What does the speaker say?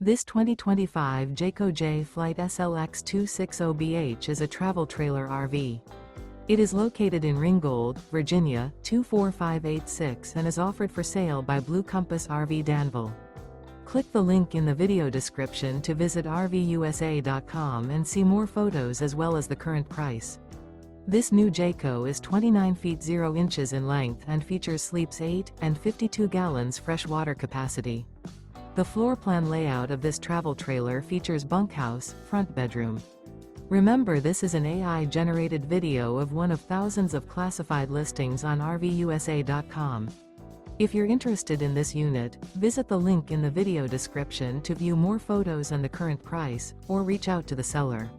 This 2025 Jayco Jay Flight SLX 260BH is a travel trailer RV. It is located in Ringgold, Virginia, 24586 and is offered for sale by Blue Compass RV Danville. Click the link in the video description to visit RVUSA.com and see more photos as well as the current price. This new Jayco is 29 feet 0 inches in length and features sleeps 8 and 52 gallons fresh water capacity. The floor plan layout of this travel trailer features bunkhouse, front bedroom. Remember, this is an AI-generated video of one of thousands of classified listings on RVUSA.com. If you're interested in this unit, visit the link in the video description to view more photos and the current price, or reach out to the seller.